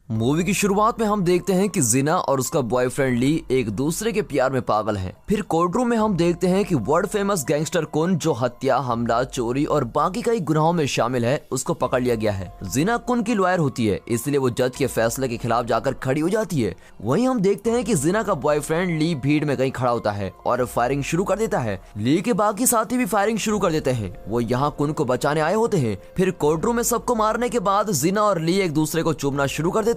Movie की शुरुआत में हम देखते हैं कि जिना और उसका बॉयफ्रेंड ली एक दूसरे के प्यार में पागल हैं। फिर कोर्ट रूम में हम देखते हैं कि वर्ल्ड फेमस गैंगस्टर कुन, जो हत्या, हमला, चोरी और बाकी कई गुनाहों में शामिल है, उसको पकड़ लिया गया है। जिना कुन की लॉयर होती है, इसलिए वो जज के फैसले के खिलाफ जाकर खड़ी हो जाती है। वहीं हम देखते हैं कि जिना का बॉयफ्रेंड ली भीड़ में कहीं खड़ा होता है और फायरिंग शुरू कर देता है। ली के बाकी साथी भी फायरिंग शुरू कर देते हैं। वो यहाँ कुन को बचाने आए होते हैं। फिर कोर्ट रूम में सबको मारने के बाद जिना और ली एक दूसरे को चूमना शुरू कर देते हैं।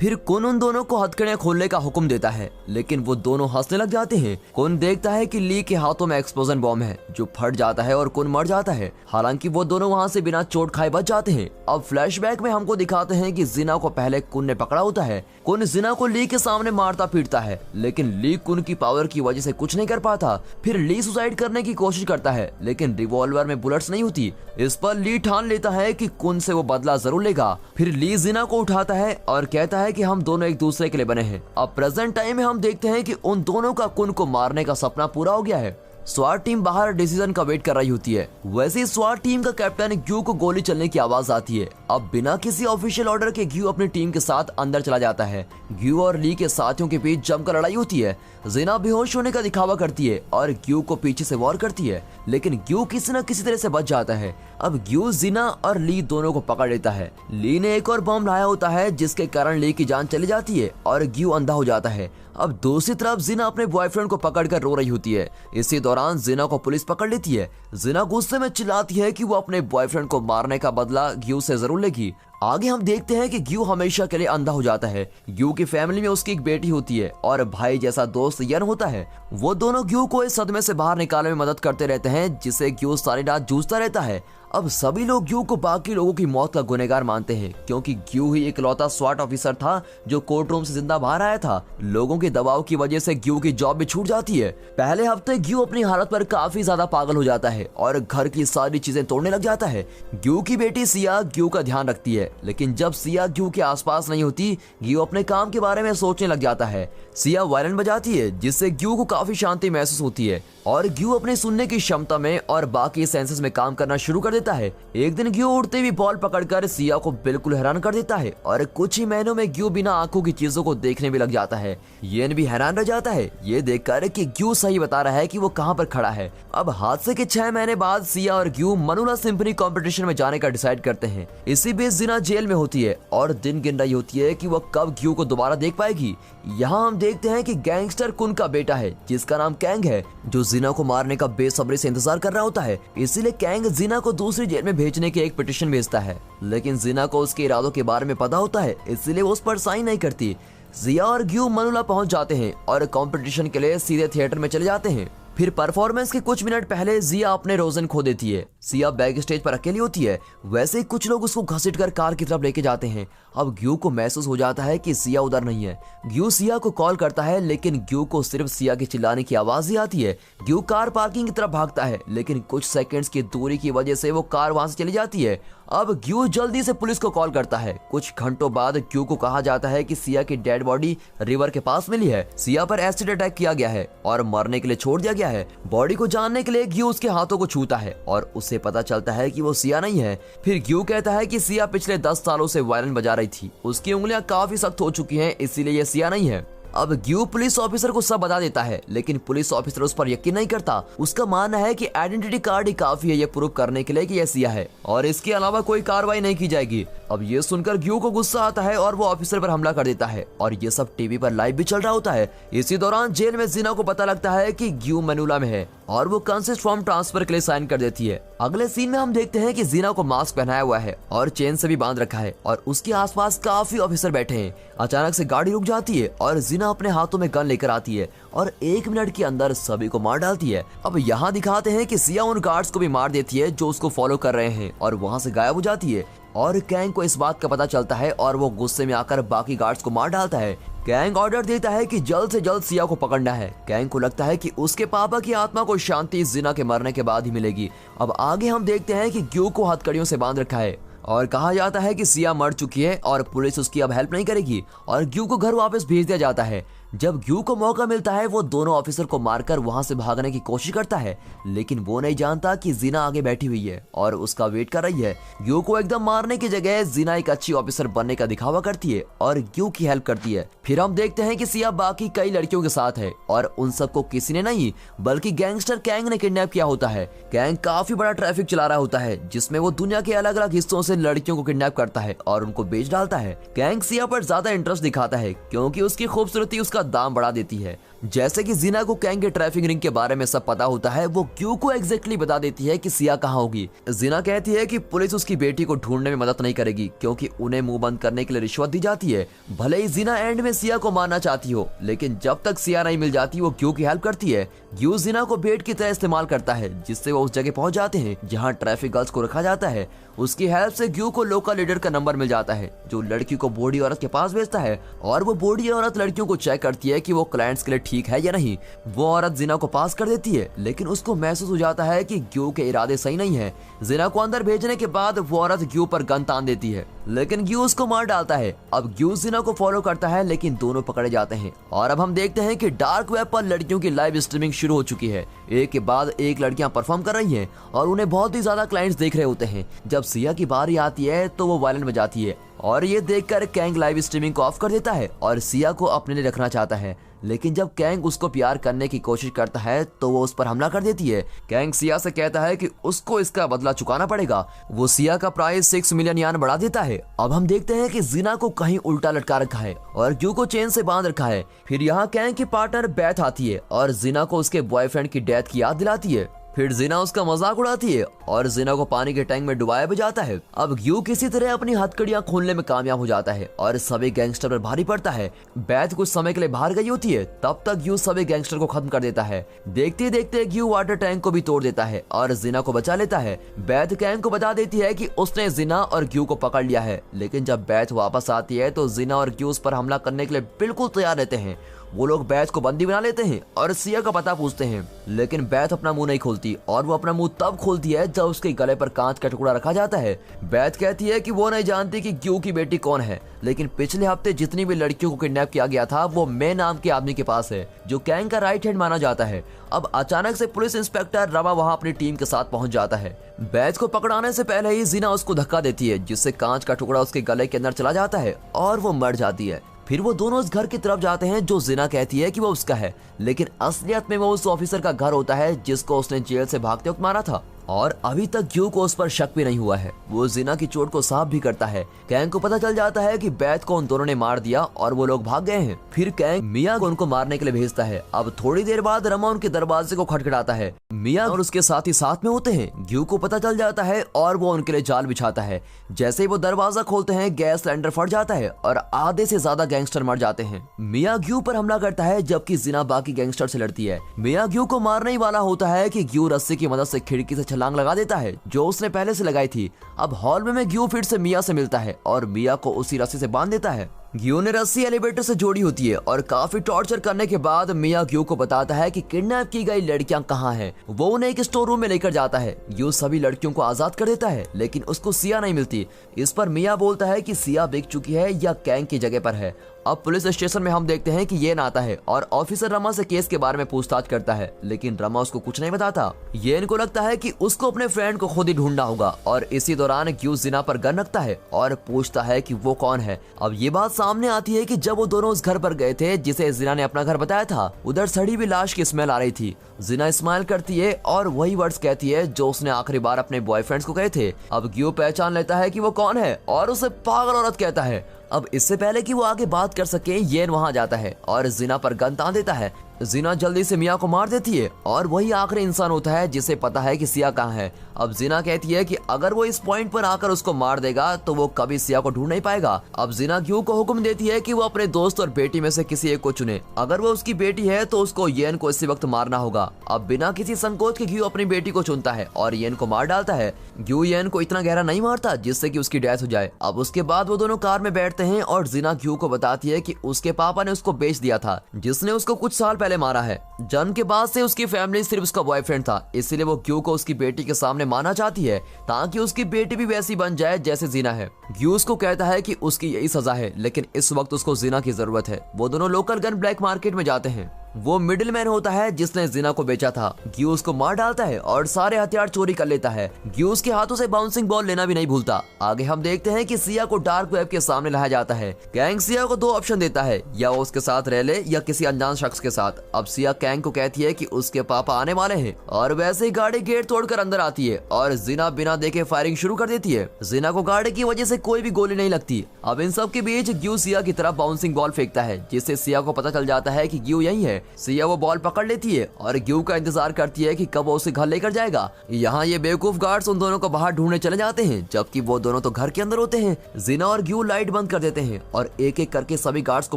फिर कुन उन दोनों को हथकड़ियां खोलने का हुक्म देता है, लेकिन वो दोनों हंसने लग जाते हैं। कुन देखता है कि ली के हाथों में एक्सप्लोजन बॉम्ब है, जो फट जाता है और कुन मर जाता है। हालांकि वो दोनों वहां से बिना चोट खाए बच जाते हैं। अब फ्लैशबैक में हमको दिखाते हैं कि जिना को पहले कुन ने पकड़ा होता है। कुन जिना को ली के सामने मारता पीटता है, लेकिन ली कुन की पावर की वजह से कुछ नहीं कर पाता। फिर ली सुसाइड करने की कोशिश करता है, लेकिन रिवॉल्वर में बुलेट्स नहीं होती। इस पर ली ठान लेता है कि कुन से वो बदला जरूर लेगा। फिर ली जिना को उठाता है और कहता है कि हम दोनों एक दूसरे के लिए बने हैं। अब प्रेजेंट टाइम में हम देखते हैं कि उन दोनों का कुन को मारने का सपना पूरा हो गया है। स्वाट टीम बाहर डिसीजन का वेट कर रही होती है। वैसे स्वाट टीम का कैप्टन ग्यू को गोली चलने की आवाज आती है। अब बिना किसी ऑफिशियल ऑर्डर के ग्यू अपनी टीम के साथ अंदर चला जाता है। ग्यू और ली के साथियों के बीच जमकर लड़ाई होती है। जिना बेहोश होने का दिखावा करती है और ग्यू को पीछे से वार करती है, लेकिन ग्यू किसी न किसी तरह से बच जाता है। अब ग्यू जिना और ली दोनों को पकड़ लेता है। ली ने एक और बम लाया होता है, जिसके कारण ली की जान चली जाती है और ग्यू अंधा हो जाता है। अब दूसरी तरफ जिना अपने बॉयफ्रेंड को पकड़कर रो रही होती है। इसी दौरान जिना को पुलिस पकड़ लेती है। जिना गुस्से में चिल्लाती है कि वो अपने बॉयफ्रेंड को मारने का बदला ग्यू से जरूर लेगी। आगे हम देखते हैं कि ग्यू हमेशा के लिए अंधा हो जाता है। ग्यू की फैमिली में उसकी एक बेटी होती है और भाई जैसा दोस्त यन होता है। वो दोनों ग्यू को इस सदमे से बाहर निकालने में मदद करते रहते हैं, जिसे ग्यू सारी रात जूझता रहता है। अब सभी लोग ग्यू को बाकी लोगों की मौत का गुनहगार मानते हैं, क्योंकि ग्यू ही इकलौता स्वाट ऑफिसर था जो कोर्ट रूम से जिंदा बाहर आया था। लोगों के दबाव की वजह से ग्यू की जॉब भी छूट जाती है। पहले हफ्ते ग्यू अपनी हालत पर काफी ज्यादा पागल हो जाता है और घर की सारी चीजें तोड़ने लग जाता है। ग्यू की बेटी सिया ग्यू का ध्यान रखती है, लेकिन जब सिया ग्यू के आसपास नहीं होती, ग्यू अपने काम के बारे में सोचने लग जाता है। सिया वायलिन बजाती है, जिससे ग्यू को काफी शांति महसूस होती है और ग्यू अपने सुनने की क्षमता में और बाकी सेंसेस में काम करना शुरू कर देता है। एक दिन ग्यू उड़ते हुए बॉल पकड़कर सिया को बिल्कुल हैरान कर देता है और कुछ ही महीनों में ग्यू बिना आंखों की चीजों को देखने भी लग जाता है। येन भी हैरान रह जाता है ये देखकर कि ग्यू सही बता रहा है कि वो कहां पर खड़ा है। अब हादसे के 6 महीने बाद सिया और ग्यू मनूला सिम्फनी कॉम्पिटिशन में जाने का डिसाइड करते हैं। इसी बीच जिना जेल में होती है और दिन गिन रही होती है कि वो कब ग्यू को दोबारा देख पाएगी। यहाँ हम देखते हैं कि गैंगस्टर कुन का बेटा है, जिसका नाम कैंग है, जो जिना को मारने का बेसब्री से इंतजार कर रहा होता है। इसीलिए कैंग जिना को दूसरी जेल में भेजने की एक पिटीशन भेजता है, लेकिन जिना को उसके इरादों के बारे में पता होता है, इसलिए वो उस पर साइन नहीं करती। जिया और ग्यू मनूला पहुंच जाते हैं और कंपटीशन के लिए सीधे थिएटर में चले जाते हैं। फिर परफॉर्मेंस के कुछ मिनट पहले जिया अपने रोजन खो देती है। सिया बैक स्टेज पर अकेली होती है। वैसे ही कुछ लोग उसको घसीटकर कार की तरफ लेके जाते हैं। अब ग्यू को महसूस हो जाता है कि सिया उधर नहीं है। ग्यू सिया को कॉल करता है, लेकिन ग्यू को सिर्फ सिया की चिल्लाने की आवाज ही आती है। ग्यू कार पार्किंग की तरफ भागता है, लेकिन कुछ सेकंड्स की दूरी की वजह से वो कार वहां से चली जाती है। अब ग्यू जल्दी से पुलिस को कॉल करता है। कुछ घंटों बाद ग्यू को कहा जाता है कि सिया की डेड बॉडी रिवर के पास मिली है। सिया पर एसिड अटैक किया गया है और मरने के लिए छोड़ दिया गया है। बॉडी को जानने के लिए ग्यू उसके हाथों को छूता है और उसे पता चलता है कि वो सिया नहीं है। फिर ग्यू कहता है कि सिया पिछले 10 सालों से वायलिन बजा रही थी। उसकी उंगलियां काफी सख्त हो चुकी हैं, इसीलिए ये सिया नहीं है। अब ग्यू पुलिस ऑफिसर को सब बता देता है, लेकिन पुलिस ऑफिसर उस पर यकीन नहीं करता। उसका मानना है कि आइडेंटिटी कार्ड ही काफी है ये प्रूव करने के लिए कि यह सिया है और इसके अलावा कोई कार्रवाई नहीं की जाएगी। अब ये सुनकर ग्यू को गुस्सा आता है और वो ऑफिसर पर हमला कर देता है और ये सब टीवी पर लाइव भी चल रहा होता है। इसी दौरान जेल में जिना को पता लगता है कि ग्यू मनूला में है और वो कंसेंट फॉर्म ट्रांसफर के लिए साइन कर देती है। अगले सीन में हम देखते हैं कि जिना को मास्क पहनाया हुआ है और चेन से भी बांध रखा है और उसके आसपास काफी ऑफिसर बैठे हैं। अचानक से गाड़ी रुक जाती है और जिना अपने हाथों में गन लेकर आती है और 1 मिनट के अंदर सभी को मार डालती है। अब यहाँ दिखाते हैं कि सिया उन गार्ड्स को भी मार देती है जो उसको फॉलो कर रहे हैं और वहाँ से गायब हो जाती है। और कैंग को इस बात का पता चलता है और वो गुस्से में आकर बाकी गार्ड्स को मार डालता है। कैंग ऑर्डर देता है कि जल्द से जल्द सिया को पकड़ना है। कैंग को लगता है कि उसके पापा की आत्मा को शांति जिना के मरने के बाद ही मिलेगी। अब आगे हम देखते हैं कि ग्यू को हथकड़ियों से बांध रखा है और कहा जाता है कि सिया मर चुकी है और पुलिस उसकी अब हेल्प नहीं करेगी और ग्यू को घर वापस भेज दिया जाता है। जब ग्यू को मौका मिलता है वो दोनों ऑफिसर को मारकर वहां से भागने की कोशिश करता है, लेकिन वो नहीं जानता कि जीना आगे बैठी हुई है और उसका वेट कर रही है। ग्यू को एकदम मारने की जगह जीना एक अच्छी ऑफिसर बनने का दिखावा करती है और ग्यू की हेल्प करती है। फिर हम देखते हैं कि सिया बाकी कई लड़कियों के साथ है और उन सबको किसी ने नहीं बल्कि गैंगस्टर कैंग ने किडनैप किया होता है। कैंग काफी बड़ा ट्रैफिक चला रहा होता है जिसमें वो दुनिया के अलग अलग हिस्सों से लड़कियों को किडनैप करता है और उनको बेच डालता है। कैंग सिया पर ज्यादा इंटरेस्ट दिखाता है क्योंकि उसकी खूबसूरती उसका दाम बढ़ा देती है। जैसे कि जीना को कैंग के ट्रैफिक रिंग के बारे में सब पता होता है, वो ग्यू को एग्जैक्टली बता देती है कि सिया कहाँ होगी। जीना कहती है कि पुलिस उसकी बेटी को ढूंढने में मदद नहीं करेगी क्योंकि उन्हें मुंह बंद करने के लिए रिश्वत दी जाती है। भले ही जीना एंड में सिया को मारना चाहती हो, लेकिन जब तक सिया नहीं मिल जाती वो ग्यू की हेल्प करती है। ग्यू जीना को बेट की तरह इस्तेमाल करता है जिससे वो उस जगह पहुंच जाते हैं जहाँ ट्रैफिक गर्ल्स को रखा जाता है। उसकी हेल्प से ग्यू को लोकल लीडर का नंबर मिल जाता है जो लड़की को बूढ़ी औरत के पास भेजता है और वो बूढ़ी औरत लड़कियों को चेक करती है कि वो क्लाइंट्स के लिए ठीक है या नहीं। वो औरत जीना को पास कर देती है, लेकिन उसको महसूस हो जाता है कि ग्यू के इरादे सही नहीं है। जीना को अंदर भेजने के बाद वो औरत ग्यू पर गन तान देती है, लेकिन ग्यू उसको मार डालता है। अब ग्यू जीना को फॉलो करता है, लेकिन दोनों पकड़े जाते हैं और अब हम देखते हैं कि डार्क वेब पर लड़कियों की लाइव स्ट्रीमिंग शुरू हो चुकी है। एक के बाद एक लड़कियां परफॉर्म कर रही हैं और उन्हें बहुत ही ज्यादा क्लाइंट्स देख रहे होते हैं। जब सिया की बारी आती है तो वो वायलिन बजाती है और ये देखकर कैंग लाइव स्ट्रीमिंग को ऑफ कर देता है और सिया को अपने लिए रखना चाहता है। लेकिन जब कैंग उसको प्यार करने की कोशिश करता है तो वो उस पर हमला कर देती है। कैंग सिया से कहता है कि उसको इसका बदला चुकाना पड़ेगा। वो सिया का प्राइस 6 मिलियन यान बढ़ा देता है। अब हम देखते हैं कि जीना को कहीं उल्टा लटका रखा है और ग्यू को चेन से बांध रखा है। फिर यहाँ कैंग की पार्टनर बैथ आती है और जीना को उसके बॉयफ्रेंड की डेथ की याद दिलाती है। फिर जीना उसका मजाक उड़ाती है और जीना को पानी के टैंक में डुबाया भी जाता है। अब ग्यू किसी तरह अपनी हथकड़ियां खोलने में कामयाब हो जाता है और सभी गैंगस्टर पर भारी पड़ता है। बैथ कुछ समय के लिए बाहर गई होती है, तब तक ग्यू सभी गैंगस्टर को खत्म कर देता है। देखते देखते ग्यू वाटर टैंक को भी तोड़ देता है और जीना को बचा लेता है। बैथ कैंग को बता देती है कि उसने जीना और ग्यू को पकड़ लिया है, लेकिन जब बैथ वापस आती है तो जीना और ग्यू उस पर हमला करने के लिए बिल्कुल तैयार रहते हैं। वो लोग बैथ को बंदी बना लेते हैं और सिया का पता पूछते हैं, लेकिन बैथ अपना मुंह नहीं खोलती और वो अपना मुंह तब खोलती है जब उसके गले पर कांच का टुकड़ा रखा जाता है। बैथ कहती है कि वो नहीं जानती कि ग्यू की बेटी कौन है, लेकिन पिछले हफ्ते जितनी भी लड़कियों को किडनैप किया गया था वो मे नाम के आदमी के पास है जो कैंग का राइट हैंड माना जाता है। अब अचानक से पुलिस इंस्पेक्टर रमा वहां अपनी टीम के साथ पहुंच जाता है। बैथ को पकड़ाने से पहले ही जीना उसको धक्का देती है जिससे कांच का टुकड़ा उसके गले के अंदर चला जाता है और वो मर जाती है। फिर वो दोनों उस घर की तरफ जाते हैं जो जीना कहती है कि वो उसका है, लेकिन असलियत में वो उस ऑफिसर का घर होता है जिसको उसने जेल से भागते वक्त मारा था। और अभी तक ग्यू को उस पर शक भी नहीं हुआ है। वो जीना की चोट को साफ भी करता है। कैंग को पता चल जाता है कि बैथ को उन दोनों ने मार दिया और वो लोग भाग गए हैं। फिर कैंग मिया को उनको मारने के लिए भेजता है। अब थोड़ी देर बाद रमा उनके दरवाजे को खटखटाता है। मिया और उसके साथी साथ में होते हैं। ग्यू को पता चल जाता है और वो उनके लिए जाल बिछाता है। जैसे ही वो दरवाजा खोलते हैं गैस सिलेंडर फट जाता है और आधे से ज्यादा गैंगस्टर मर जाते हैं। मिया ग्यू पर हमला करता है जबकि जीना बाकी गैंगस्टर से लड़ती है। मिया ग्यू को मारने ही वाला होता है कि ग्यू रस्सी की मदद से खिड़की से छलांग लगा देता है जो उसने पहले से लगाई थी। अब हॉल में ग्यू फिर से मिया से मिलता है और मिया को उसी रस्सी से बांध देता है। ग्यू ने रस्सी एलिवेटर से जोड़ी होती है और काफी टॉर्चर करने के बाद मिया ग्यू को बताता है कि किडनैप की गई लड़कियां कहां हैं। वो उन्हें एक स्टोर रूम में लेकर जाता है। ग्यू सभी लड़कियों को आजाद कर देता है, लेकिन उसको सिया नहीं मिलती। इस पर मिया बोलता है कि सिया बिक चुकी है या कैंग की जगह पर है। अब पुलिस स्टेशन में हम देखते हैं कि येन आता है और ऑफिसर रमा से केस के बारे में पूछताछ करता है, लेकिन रमा उसको कुछ नहीं बताता। येन को लगता है कि उसको अपने फ्रेंड को खुद ही ढूंढना होगा और इसी दौरान ग्यू जीना पर गन रखता है और पूछता है कि वो कौन है। अब ये बात सामने आती है कि जब वो दोनों उस घर पर गए थे जिसे जीना ने अपना घर बताया था, उधर सड़ी हुई लाश की स्मेल आ रही थी। जीना स्माइल करती है और वही वर्ड्स कहती है जो उसने आखिरी बार अपने बॉयफ्रेंड्स को कहे थे। अब ग्यू पहचान लेता है कि वो कौन है और उसे पागल औरत कहता है। अब इससे पहले कि वो आगे बात कर सके येन वहां जाता है और जीना पर गन तान देता है। जीना जल्दी से मिया को मार देती है और वही आखिरी इंसान होता है जिसे पता है कि सिया कहाँ है। अब जीना कहती है कि अगर वो इस पॉइंट पर आकर उसको मार देगा तो वो कभी सिया को ढूंढ नहीं पाएगा। अब जीना ग्यू को हुक्म देती है कि वो अपने दोस्त और बेटी में से किसी एक को चुने। अगर वो उसकी बेटी है तो उसको येन को इसी वक्त मारना होगा। अब बिना किसी संकोच के ग्यू अपनी बेटी को चुनता है और येन को मार डालता है। ग्यू येन को इतना गहरा नहीं मारता जिससे कि उसकी डेथ हो जाए। अब उसके बाद वो दोनों कार में बैठते हैं और जीना ग्यू को बताती है कि उसके पापा ने उसको बेच दिया था, जिसने उसको कुछ साल पहले पहले मारा है। जन्म के बाद से उसकी फैमिली सिर्फ उसका बॉयफ्रेंड था, इसीलिए वो ग्यू को उसकी बेटी के सामने मारना चाहती है ताकि उसकी बेटी भी वैसी बन जाए जैसे जीना है। ग्यू उसको कहता है कि उसकी यही सजा है, लेकिन इस वक्त उसको जीना की जरूरत है। वो दोनों लोकल गन ब्लैक मार्केट में जाते हैं। वो मिडिल मैन होता है जिसने जीना को बेचा था। ग्यू उसको मार डालता है और सारे हथियार चोरी कर लेता है। ग्यू उसके हाथों से बाउंसिंग बॉल लेना भी नहीं भूलता। आगे हम देखते हैं कि सिया को डार्क वेब के सामने लाया जाता है। कैंग सिया को 2 ऑप्शन देता है, या वो उसके साथ रह ले या किसी अनजान शख्स के साथ। अब सिया कैंग को कहती है कि उसके पापा आने वाले हैं और वैसे ही गाड़ी गेट तोड़कर अंदर आती है और जीना बिना देखे फायरिंग शुरू कर देती है। जीना को गाड़ी की वजह से कोई भी गोली नहीं लगती। अब इन सब के बीच ग्यू सिया की तरफ बाउंसिंग बॉल फेंकता है, जिससे सिया को पता चल जाता है कि ग्यू यही है। सिया वो बॉल पकड़ लेती है और ग्यू का इंतजार करती है कि कब वो उसे घर लेकर जाएगा। यहाँ ये बेवकूफ गार्ड्स उन दोनों को बाहर ढूंढने चले जाते हैं, जबकि वो दोनों तो घर के अंदर होते हैं। जीना और ग्यू लाइट बंद कर देते हैं और एक एक करके सभी गार्ड्स को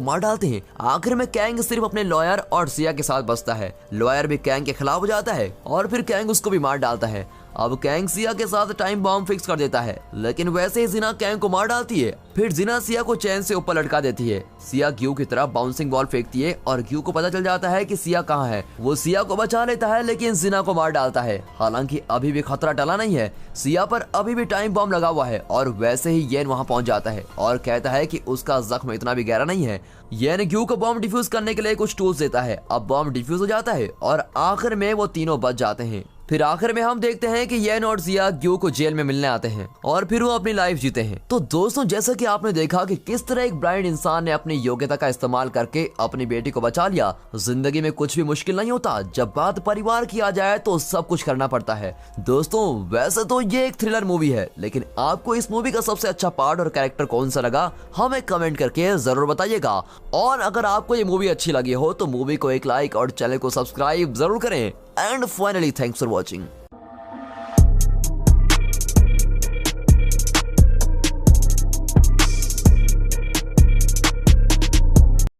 मार डालते हैं। आखिर में कैंग सिर्फ अपने लॉयर और सिया के साथ बचता है। लॉयर भी कैंग के खिलाफ हो जाता है और फिर कैंग उसको भी मार डालता है। अब कैंग सिया के साथ टाइम बॉम्ब फिक्स कर देता है, लेकिन वैसे ही जीना कैंग को मार डालती है। फिर जीना सिया को चैन से ऊपर लटका देती है। सिया ग्यू की तरफ बाउंसिंग बॉल फेंकती है और ग्यू को पता चल जाता है कि सिया कहाँ है। वो सिया को बचा लेता है, लेकिन जीना को मार डालता है। हालांकि अभी भी खतरा टला नहीं है। सिया पर अभी भी टाइम बॉम्ब लगा हुआ है और वैसे ही येन वहाँ पहुँच जाता है और कहता है कि उसका जख्म इतना भी गहरा नहीं है। येन ग्यू को बॉम्ब डिफ्यूज करने के लिए कुछ टूल्स देता है। अब बॉम्ब डिफ्यूज हो जाता है और आखिर में वो तीनों बच जाते हैं। फिर आखिर में हम देखते हैं कि येन और जिया ग्यू को जेल में मिलने आते हैं और फिर वो अपनी लाइफ जीते हैं। तो दोस्तों, जैसा कि आपने देखा कि किस तरह एक ब्लाइंड इंसान ने अपनी योग्यता का इस्तेमाल करके अपनी बेटी को बचा लिया। जिंदगी में कुछ भी मुश्किल नहीं होता, जब बात परिवार की आ जाए तो सब कुछ करना पड़ता है। दोस्तों, वैसे तो ये एक थ्रिलर मूवी है, लेकिन आपको इस मूवी का सबसे अच्छा पार्ट और कैरेक्टर कौन सा लगा हमें कमेंट करके जरूर बताइएगा। और अगर आपको ये मूवी अच्छी लगी हो तो मूवी को एक लाइक और चैनल को सब्सक्राइब जरूर करें। And finally, thanks for watching.